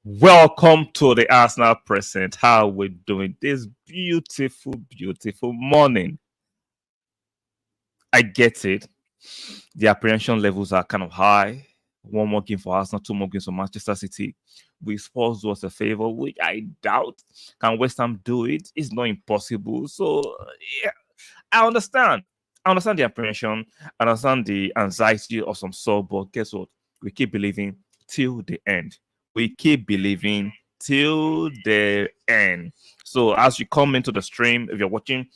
Welcome to the Arsenal Present. How we doing this beautiful, beautiful morning? I get it. The apprehension levels are kind of high. One more game for Arsenal, two more games for Manchester City. We Spurs do us a favor, which I doubt. Can West Ham do it? It's not impossible. So yeah, I understand. I understand the apprehension. I understand the anxiety of some sort. But guess what? We keep believing till the end. We keep believing till the end. So as you come into the stream, if you're watching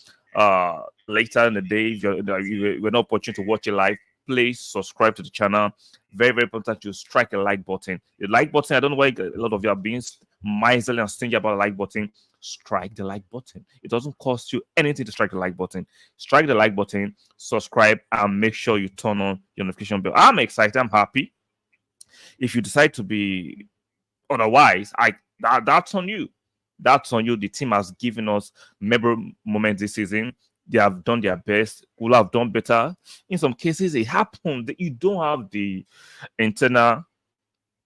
later in the day, if you're not watching to watch it live, please subscribe to the channel. Very, very important to strike a like button. The like button, I don't know why a lot of you are being miserly and stingy about the like button. Strike the like button. It doesn't cost you anything to strike the like button. Strike the like button, subscribe, and make sure you turn on your notification bell. I'm excited. I'm happy. If you decide to be otherwise, that's on you. That's on you. The team has given us memorable moments this season. They have done their best. Could have done better. In some cases, it happened that you don't have the internal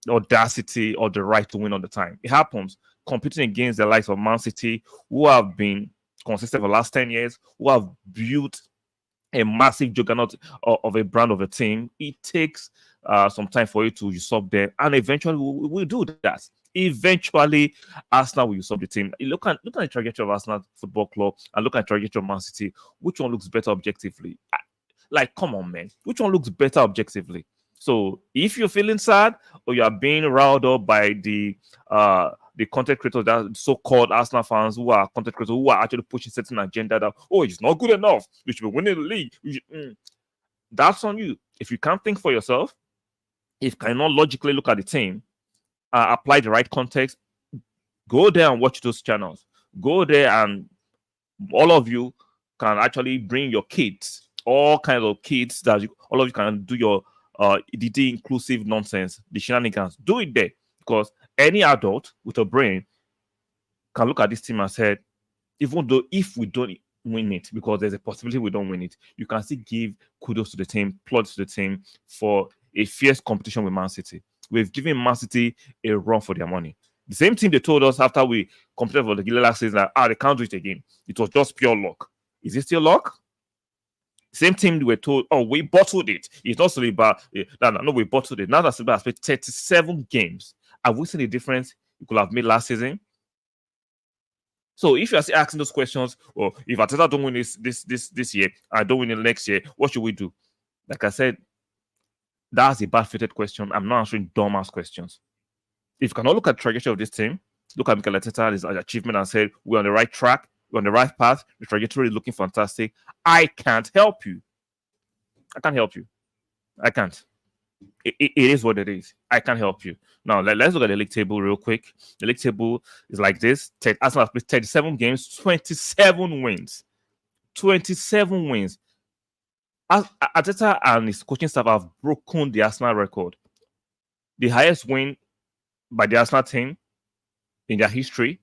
audacity or the right to win all the time. It happens. Competing against the likes of Man City, who have been consistent for the last 10 years, who have built a massive juggernaut of a brand of a team, it takes some time for you to usurp them, and eventually we'll do that. Eventually, Arsenal will usurp the team. Look at the trajectory of Arsenal Football Club and look at the trajectory of Man City. Which one looks better objectively? Like, come on, man. Which one looks better objectively? So, if you're feeling sad or you are being riled up by the content creators, that so-called Arsenal fans who are content creators who are actually pushing certain agenda that it's not good enough, we should be winning the league. That's on you. If you can't think for yourself, if you cannot logically look at the team, apply the right context, go there and watch those channels. Go there and all of you can actually bring your kids, all kinds of kids that all of you can do your EDD inclusive nonsense, the shenanigans. Do it there because any adult with a brain can look at this team and say, even though if we don't win it, because there's a possibility we don't win it, you can still give kudos to the team, plaudits to the team for a fierce competition with Man City. We've given Man City a run for their money. The same team they told us after we competed for the Gila last season that they can't do it again. It was just pure luck. Is it still luck? Same team we were told, we bottled it. It's not Saliba. No, we bottled it. Now that Saliba has played 37 games, have we seen the difference you could have made last season? So if you are still asking those questions, or if Ateta don't win this year, I don't win it next year, what should we do? Like I said, that's a bad-fitted question. I'm not answering dumbass questions. If you cannot look at the trajectory of this team, look at Mikel Arteta, his achievement, and said we're on the right track, we're on the right path, the trajectory is looking fantastic. I can't help you. I can't help you. I can't. It is what it is. I can't help you. Now, let's look at the league table real quick. The league table is like this. Arsenal has played 37 games, 27 wins. 27 wins. Arteta and his coaching staff have broken the Arsenal record. The highest win by the Arsenal team in their history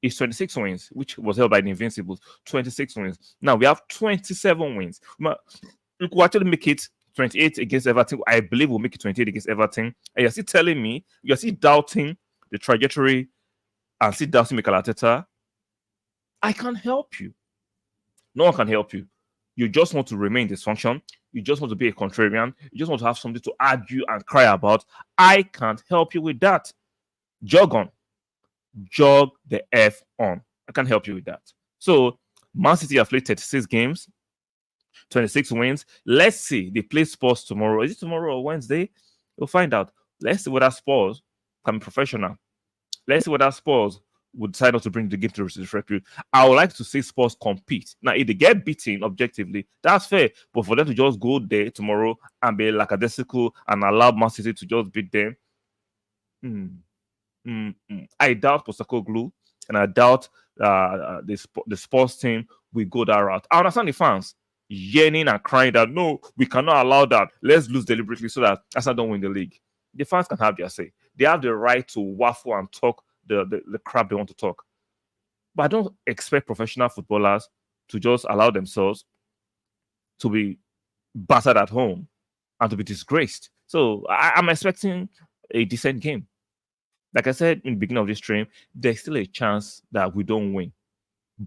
is 26 wins, which was held by the Invincibles. 26 wins. Now we have 27 wins. We could actually make it 28 against Everton. I believe we'll make it 28 against Everton. And you're still telling me, you're still doubting the trajectory and still doubting Mikel Arteta. I can't help you. No one can help you. You just want to remain dysfunction. You just want to be a contrarian. You just want to have something to argue and cry about. I can't help you with that. Jog on. Jog the F on. I can't help you with that. So, Man City have played 36 games, 26 wins. Let's see. They play Spurs tomorrow. Is it tomorrow or Wednesday? We'll find out. Let's see whether Spurs can be professional. Let's see whether Spurs would decide not to bring the game to disrepute. I would like to see Spurs compete. Now, if they get beaten objectively, that's fair. But for them to just go there tomorrow and be lackadaisical and allow Man City to just beat them, I doubt Postecoglou and I doubt the sports team will go that route. I understand the fans yearning and crying that no, we cannot allow that. Let's lose deliberately so that Arsenal don't win the league. The fans can have their say. They have the right to waffle and talk the crap they want to talk. But I don't expect professional footballers to just allow themselves to be battered at home and to be disgraced. So I'm expecting a decent game. Like I said in the beginning of this stream, there's still a chance that we don't win.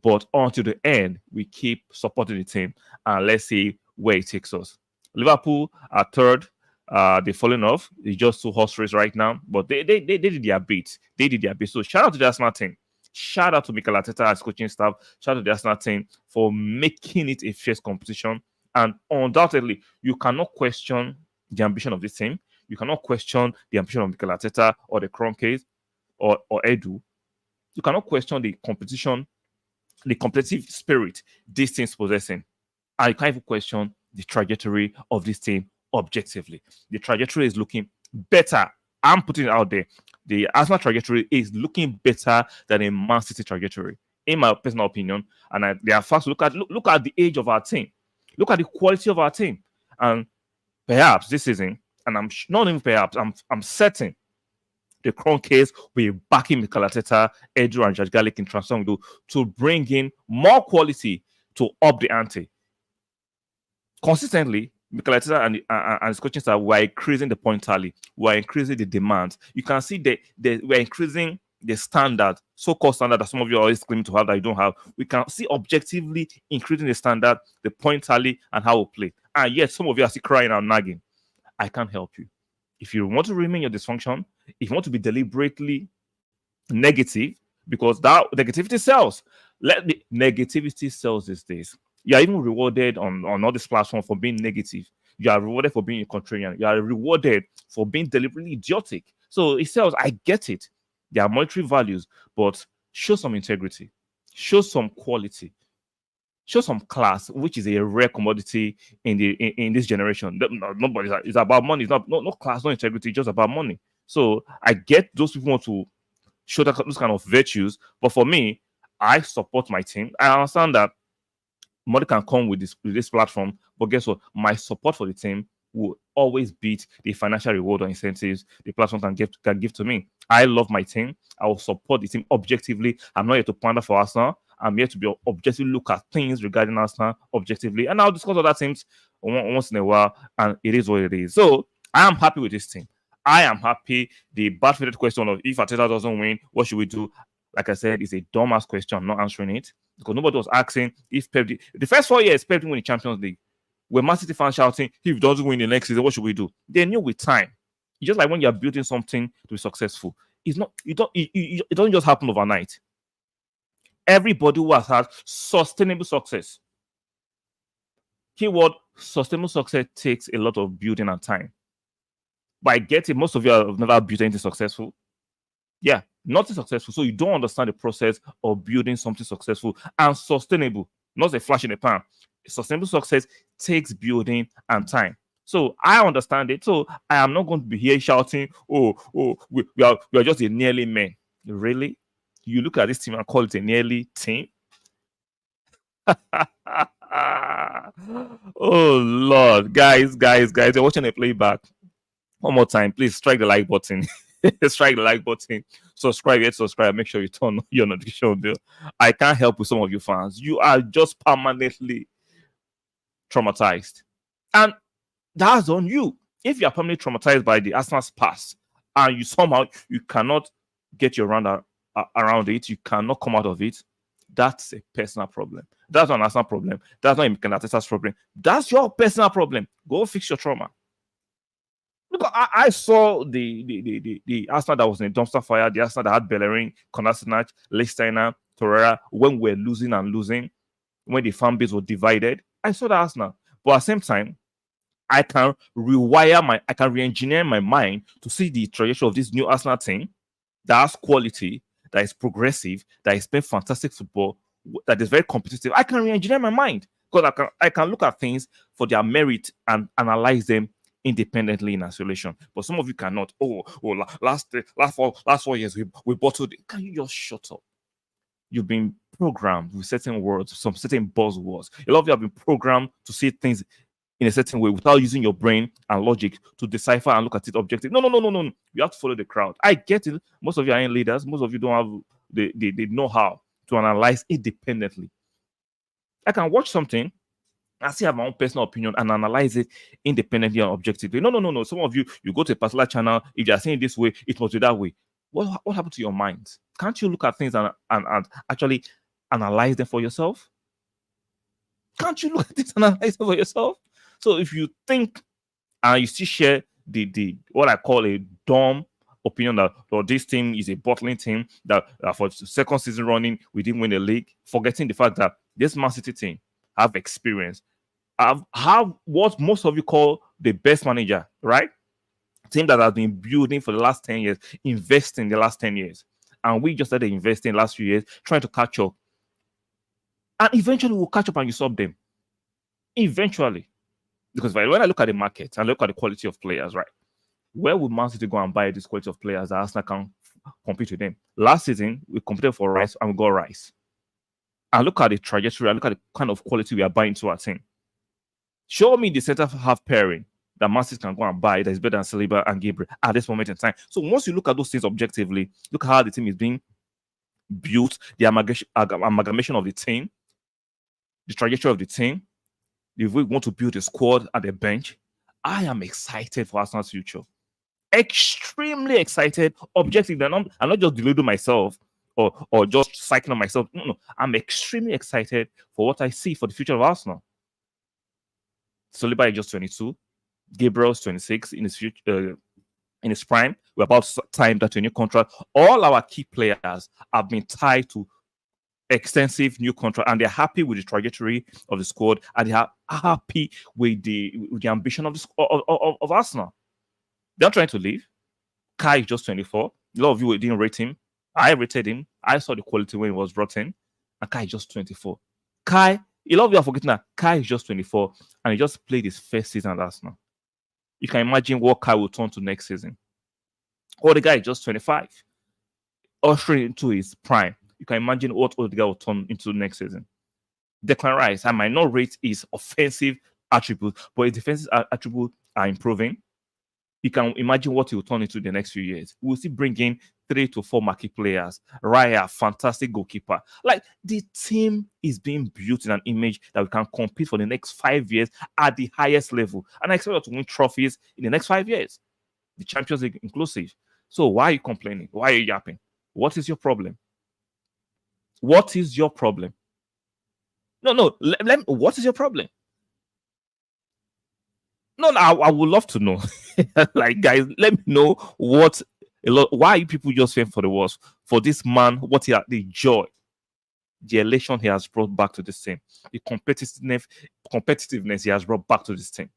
But until the end, we keep supporting the team and let's see where it takes us. Liverpool are third. They're falling off. It's just two horse race right now, but they did their bit. They did their bit. So shout out to the Arsenal team. Shout out to Mikel Arteta and his coaching staff. Shout out to the Arsenal team for making it a fierce competition. And undoubtedly, you cannot question the ambition of this team. You cannot question the ambition of Mikel Arteta or the Kroenkes or Edu. You cannot question the competitive spirit these teams possessing. And you can't even question the trajectory of this team objectively. The trajectory is looking better. I'm putting it out there. The Arsenal trajectory is looking better than a Man City trajectory, in my personal opinion. And there are facts. Look at the age of our team. Look at the quality of our team. And perhaps this season, and I'm not even perhaps, I'm certain the Kroenkes will be backing Mikel Arteta, Edu, and Judge Garlic in transfer window to bring in more quality to up the ante. Consistently, Mikel Arteta and his coaching staff were increasing the point tally, were increasing the demands. You can see we're increasing the standard, so-called standard that some of you are always claiming to have that you don't have. We can see objectively increasing the standard, the point tally, and how we play. And yet, some of you are still crying and nagging. I can't help you. If you want to remain your dysfunction, if you want to be deliberately negative, because that negativity sells. Let the negativity sells these days. You are even rewarded on all this platform for being negative. You are rewarded for being a contrarian. You are rewarded for being deliberately idiotic. So it sells. I get it. There are monetary values, but show some integrity, show some quality, show some class, which is a rare commodity in this generation. Nobody it's about money. It's not no class, no integrity, just about money. So I get those people want to show those kind of virtues, but for me, I support my team. I understand that money can come with this platform, but guess what? My support for the team will always beat the financial reward or incentives the platform can give to me. I love my team. I will support the team objectively. I'm not here to pander for Arsenal. I'm here to be objectively look at things regarding Arsenal objectively, and I'll discuss other teams once in a while. And it is what it is. So I am happy with this team. I am happy. The bad-fitted question of if Arteta doesn't win, what should we do? Like I said, it's a dumbass question. I'm not answering it because nobody was asking if Pep. The first 4 years, Pep didn't win the Champions League. When Man City fans shouting, if he doesn't win the next season, what should we do? They knew with time. It's just like when you're building something to be successful. It's not. It doesn't just happen overnight. Everybody who has had sustainable success. Keyword: sustainable success takes a lot of building and time. But I get it. Most of you have never built anything successful. Yeah, nothing successful. So you don't understand the process of building something successful and sustainable. Not a flash in the pan. Sustainable success takes building and time. So I understand it. So I am not going to be here shouting, we are just a nearly men. Really? You look at this team and call it a nearly team? Oh Lord, guys, you're watching a playback. One more time, please strike the like button. Strike the like button. Subscribe, make sure you turn on your notification bell. I can't help with some of you fans. You are just permanently traumatized. And that's on you. If you are permanently traumatized by the Arsenal's past and you cannot get your around it, you cannot come out of it, that's a personal problem. That's not an Arsenal problem. That's not a Mikel Arteta's problem. That's your personal problem. Go fix your trauma. Look, I saw the Arsenal that was in a dumpster fire, the Arsenal that had Bellerin, Kolasinac, Lichtsteiner, Torreira, when we're losing, when the fan base was divided. I saw the Arsenal. But at the same time, I can re-engineer my mind to see the trajectory of this new Arsenal team that has quality, that is progressive, that is playing fantastic football, that is very competitive. I can re-engineer my mind because I can look at things for their merit and analyze them independently in isolation. But some of you cannot. Last 4 years we bottled it. Can you just shut up? You've been programmed with certain words, some certain buzzwords. A lot of you have been programmed to see things in a certain way without using your brain and logic to decipher and look at it objectively. No. You have to follow the crowd. I get it. Most of you are in leaders. Most of you don't have the know-how to analyze independently. I can watch something and still have my own personal opinion and analyze it independently and objectively. No. Some of you go to a particular channel. If they are saying this way, it must be that way. what happened to your mind? Can't you look at things and actually analyze them for yourself? Can't you look at this and analyze it for yourself? So if you think and you still share the what I call a dumb opinion that this team is a bottling team that for the second season running we didn't win the league, forgetting the fact that this Man City team have experience, have what most of you call the best manager, right? Team that has been building for the last 10 years, investing the last 10 years. And we just started investing the last few years, trying to catch up. And eventually we'll catch up and usurp them. Eventually. Because when I look at the market and look at the quality of players, right? Where would Man City go and buy this quality of players that Arsenal can compete with them? Last season, we competed for Rice and we got Rice. And look at the trajectory, and look at the kind of quality we are buying to our team. Show me the centre half pairing that Man City can go and buy that is better than Saliba and Gabriel at this moment in time. So once you look at those things objectively, look at how the team is being built, the amalgamation of the team, the trajectory of the team. If we want to build a squad at the bench, I am excited for Arsenal's future. Extremely excited, objectively. I'm not just deluding myself or just psyching on myself. No, I'm extremely excited for what I see for the future of Arsenal. Saliba is just 22. Gabriel's 26 in his future, in his prime. We're about to time that to a new contract. All our key players have been tied to extensive new contract, and they're happy with the trajectory of the squad, and they are happy with the ambition of of Arsenal. They're trying to leave. Kai is just 24. A lot of you didn't rate him. I rated him. I saw the quality when he was brought in, and Kai is just 24. Kai, a lot of you are forgetting that Kai is just 24, and he just played his first season at Arsenal. You can imagine what Kai will turn to next season. Or the guy is just 25, ushering into his prime. You can imagine what Odegaard will turn into next season. Declan Rice, I might not rate his offensive attributes, but his defensive attributes are improving. You can imagine what he will turn into the next few years. We'll still bring in 3 to 4 marquee players. Raya, fantastic goalkeeper. Like, the team is being built in an image that we can compete for the next 5 years at the highest level. And I expect us to win trophies in the next 5 years. The Champions League inclusive. So why are you complaining? Why are you yapping? What is your problem? What is your problem? No. What is your problem? No, I would love to know. Like, guys, let me know why people just fear for the worst. For this man, the joy, the elation he has brought back to this team, the competitiveness he has brought back to this team,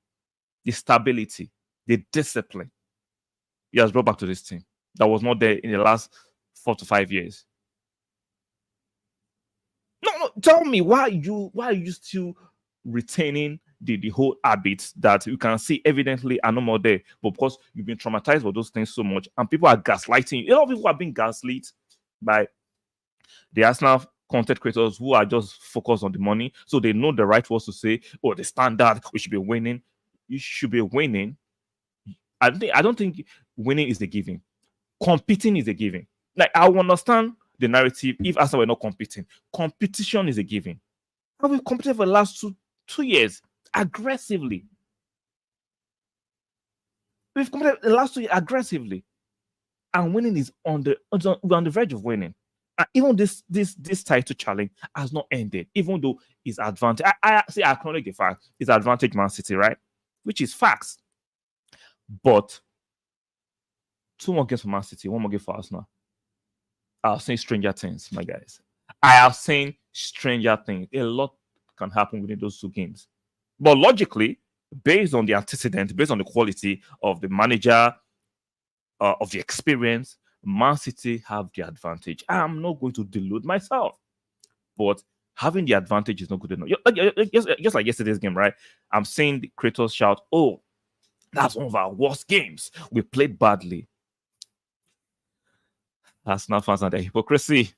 the stability, the discipline he has brought back to this team that was not there in the last 4 to 5 years. No, tell me why are you still retaining the whole habits that you can see evidently are no more there, but because you've been traumatized by those things so much, and people are gaslighting. A lot of people are being gaslit by the Arsenal content creators who are just focused on the money, so they know the right words to say. Oh, the standard, we should be winning. You should be winning. I don't think winning is the giving. Competing is a giving. Like, I will understand the narrative if Arsenal were not competing. Competition is a giving. And we've competed for the last two years aggressively. We've competed the last 2 years aggressively. And winning is we're on the verge of winning. And even this title challenge has not ended, even though it's advantage. I acknowledge the fact it's advantage Man City, right? Which is facts. But 2 more games for Man City, 1 more game for Arsenal. I've seen stranger things, my guys. I have seen stranger things. A lot can happen within those 2 games. But logically, based on the antecedent, based on the quality of the manager, of the experience, Man City have the advantage. I'm not going to delude myself. But having the advantage is not good enough. Just like yesterday's game, right? I'm seeing the creators shout, oh, that's one of our worst games. We played badly. Arsenal fans and their hypocrisy.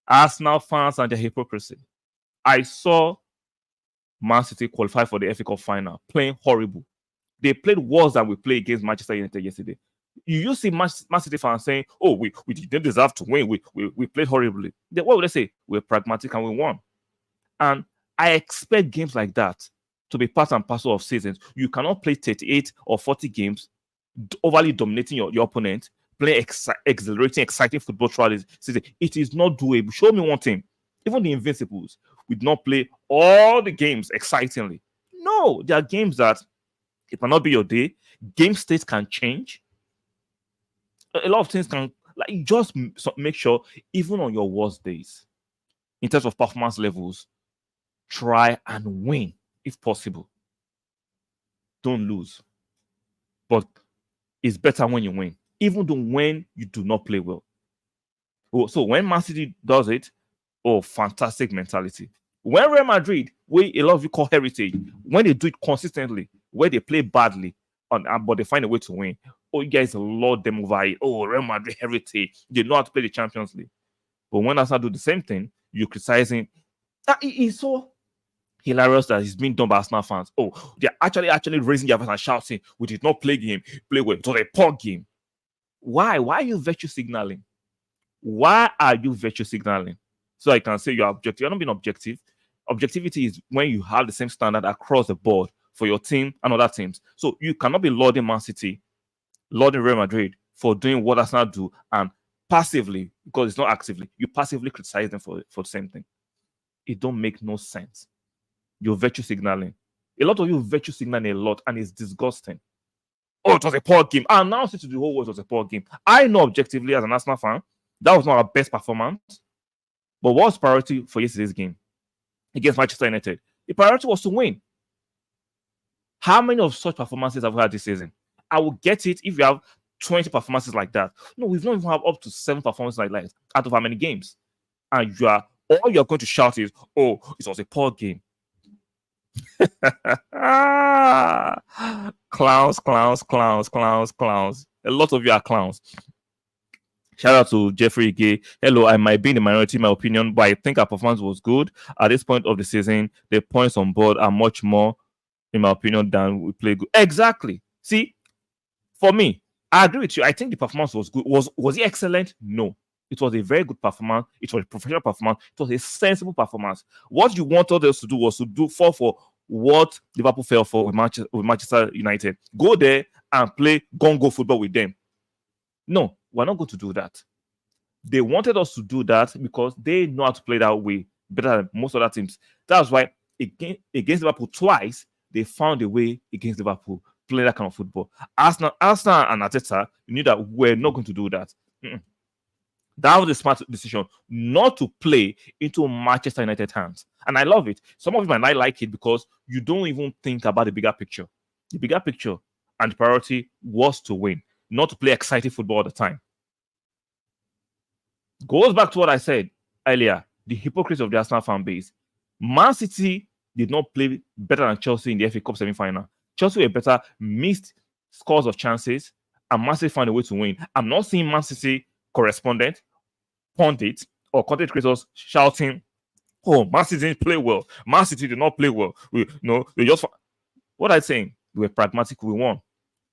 Arsenal fans and their hypocrisy. I saw Man City qualify for the FA Cup final, playing horrible. They played worse than we played against Manchester United yesterday. You see Man City fans saying, oh, we didn't deserve to win. We played horribly. What would they say? We're pragmatic and we won. And I expect games like that to be part and parcel of seasons. You cannot play 38 or 40 games overly dominating your opponent, play exhilarating, exciting football throughout this season. It is not doable. Show me one team. Even the Invincibles would not play all the games excitingly. No, there are games that it might not be your day. Game states can change. A lot of things can, like, just make sure, even on your worst days, in terms of performance levels, try and win if possible. Don't lose. But it's better when you win, even though when you do not play well. So when Man City does it, oh, fantastic mentality. When Real Madrid, where a lot of you call heritage, when they do it consistently, where they play badly, but they find a way to win, oh, you guys lord them over it. Oh, Real Madrid heritage, they know how to play the Champions League. But when Arsenal do the same thing, you're criticizing. That is so hilarious that it's being done by Arsenal fans. Oh, they're actually raising their voice and shouting, "We did not play play well. It was a poor game." Why? Why are you virtue signaling? Why are you virtue signaling? So I can say you're objective. You're not being objective. Objectivity is when you have the same standard across the board for your team and other teams. So you cannot be lauding Man City, lauding Real Madrid for doing what Arsenal do, and passively, because it's not actively, you passively criticize them for the same thing. It don't make no sense. You're virtue signaling. A lot of you virtue signaling a lot, and it's disgusting. Oh, it was a poor game. I announced it to the whole world it was a poor game. I know objectively as an Arsenal fan, that was not our best performance. But what was priority for yesterday's game against Manchester United? The priority was to win. How many of such performances have we had this season? I will get it if you have 20 performances like that. No, we've not even had up to 7 performances like that out of how many games. And all you're going to shout is, oh, it was a poor game. Clowns. A lot of you are clowns. Shout out to Jeffrey Gay. Hello, I might be in the minority in my opinion, but I think our performance was good. At this point of the season, the points on board are much more, in my opinion, than we play good. Exactly. See, for me, I agree with you. I think the performance was good. Was it excellent? No. It was a very good performance. It was a professional performance. It was a sensible performance. What you wanted us to do was to fall for what Liverpool fell for with Manchester United. Go there and play gongo football with them. No, we're not going to do that. They wanted us to do that because they know how to play that way better than most other teams. That's why against Liverpool twice, they found a way against Liverpool play that kind of football. Arsenal and Arteta knew that we're not going to do that. That was a smart decision not to play into Manchester United hands. And I love it. Some of you might not like it because you don't even think about the bigger picture. The bigger picture and the priority was to win, not to play exciting football all the time. Goes back to what I said earlier, the hypocrisy of the Arsenal fan base. Man City did not play better than Chelsea in the FA Cup semi-final. Chelsea were better, missed scores of chances, and Man City found a way to win. I'm not seeing Man City correspondent, pundit, or content creators shouting, "Oh, Man City didn't play well. Man City did not play well." They just. What I'm saying, we were pragmatic, we won.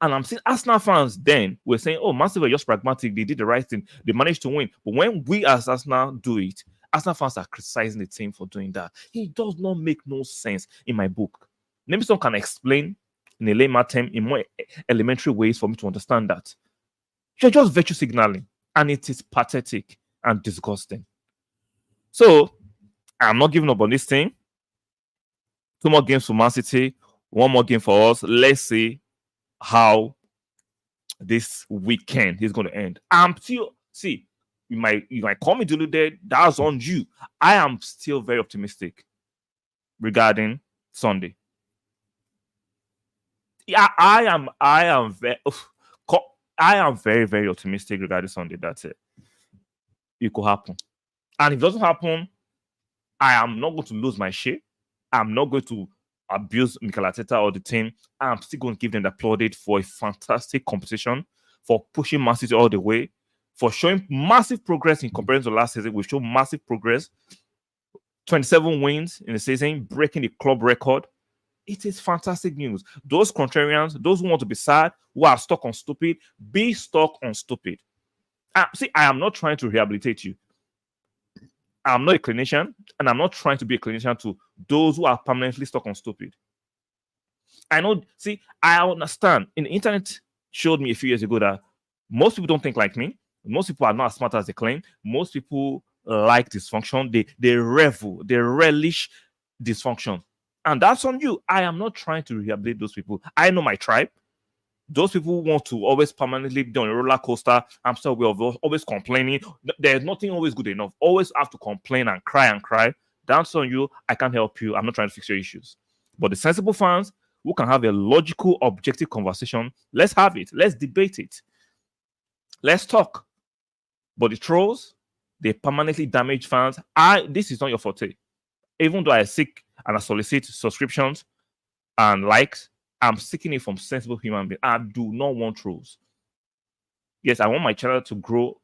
And I'm seeing Arsenal fans then were saying, "Oh, Man City were just pragmatic, they did the right thing, they managed to win." But when we as Arsenal do it, Arsenal fans are criticizing the team for doing that. It does not make no sense in my book. Maybe someone can explain in a layman term, in more elementary ways for me to understand that. You're just virtue signaling, and it is pathetic and disgusting. So, I'm not giving up on this thing. 2 more games for Man City, 1 more game for us. Let's see how this weekend is going to end. I'm still, see, you might call me deluded. That's on you. I am still very optimistic regarding Sunday. Yeah, I am very, very optimistic regarding Sunday. That's it. It could happen. And if it doesn't happen, I am not going to lose my shit. I'm not going to abuse Mikel Arteta or the team. I'm still going to give them the plaudit for a fantastic competition, for pushing Man City all the way, for showing massive progress in comparison to last season. We've shown massive progress. 27 wins in the season, breaking the club record. It is fantastic news. Those contrarians, those who want to be sad, who are stuck on stupid, be stuck on stupid. See, I am not trying to rehabilitate you. I'm not a clinician, and I'm not trying to be a clinician to those who are permanently stuck on stupid. I know, see, I understand. The internet showed me a few years ago that Most people don't think like me. Most people are not as smart as they claim. Most people like dysfunction. They revel, they relish dysfunction. And that's on you. I am not trying to rehabilitate those people. I know my tribe. Those people who want to always permanently be on a roller coaster. I'm still aware of always complaining. There's nothing always good enough. Always have to complain and cry and cry. That's on you. I can't help you. I'm not trying to fix your issues. But the sensible fans who can have a logical, objective conversation, let's have it. Let's debate it. Let's talk. But the trolls, they permanently damage fans. This is not your forte. Even though I seek and I solicit subscriptions and likes, I'm seeking it from sensible human beings. I do not want trolls. Yes, I want my channel to grow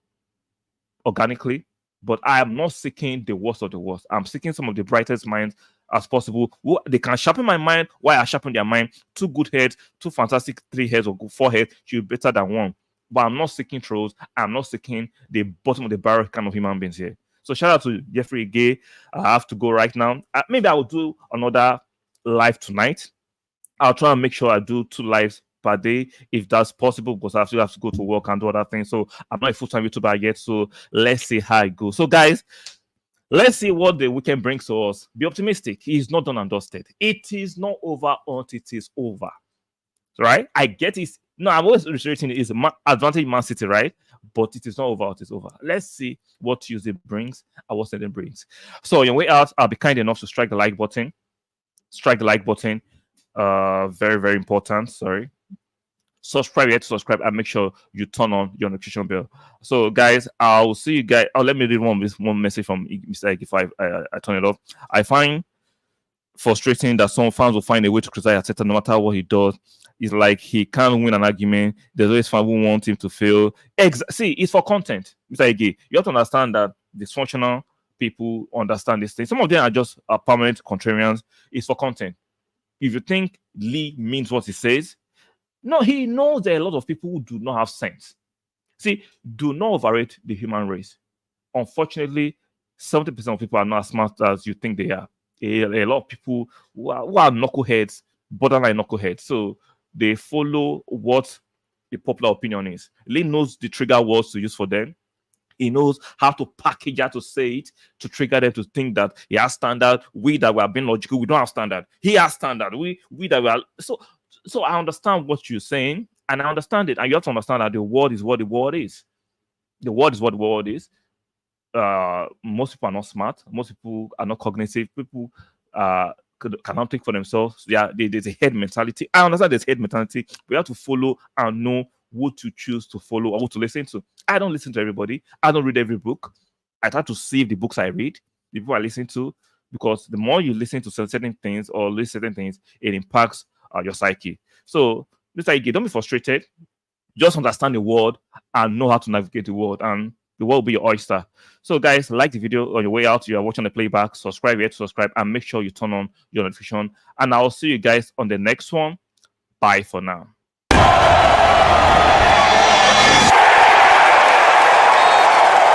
organically, but I am not seeking the worst of the worst. I'm seeking some of the brightest minds as possible. They can sharpen my mind while I sharpen their mind. 2 good heads, 2 fantastic 3 heads or 4 heads should be better than 1. But I'm not seeking trolls. I'm not seeking the bottom of the barrel kind of human beings here. So shout out to Jeffrey Gay. I have to go right now. Maybe I will do another live tonight. I'll try and make sure I do 2 lives per day if that's possible, because I still have to go to work and do other things. So I'm not a full-time YouTuber yet. So let's see how it goes. So guys, let's see what the weekend brings to us. Be optimistic. It's not done and dusted. It is not over until it is over. Right? I get it. No, I'm always reiterating it is advantage Man City, right? But it is not over. It is over. Let's see what Tuesday brings and what Sunday brings. So on your way out, I'll be kind enough to strike the like button. Strike the like button. Very, very important. Sorry. Subscribe yet to subscribe and make sure you turn on your notification bell. So guys, I'll see you guys. Let me read one message from Mr. Ike if I turn it off. I find frustrating that some fans will find a way to criticize Arteta no matter what he does. It's like he can't win an argument. There's always fans who want him to fail. See, it's for content, Mr. Ige. You have to understand that dysfunctional people understand this thing. Some of them are just permanent contrarians. It's for content. If you think Lee means what he says, no, he knows there are a lot of people who do not have sense. See, do not overrate the human race. Unfortunately, 70% of people are not as smart as you think they are. A lot of people who are knuckleheads, borderline knuckleheads. So they follow what the popular opinion is. Lee knows the trigger words to use for them. He knows how to package how to say it to trigger them to think that he has standard. We that we are being logical, we don't have standard. He has standard. We that we are so I understand what you're saying, and I understand it. And you have to understand that the world is what the world is. The world is what the world is. Most people are not smart. Most people are not cognitive. People cannot think for themselves. Yeah, there's a head mentality. I understand there's head mentality. We have to follow and know what to choose to follow or what to listen to. I don't listen to everybody. I don't read every book. I try to save the books I read, the people I listen to, because the more you listen to certain things or list certain things, it impacts your psyche. So, Mr. Ige, don't be frustrated. Just understand the world and know how to navigate the world, and the world will be your oyster. So, guys, like the video on your way out. You are watching the playback. Subscribe yet to subscribe, and make sure you turn on your notification. And I'll see you guys on the next one. Bye for now.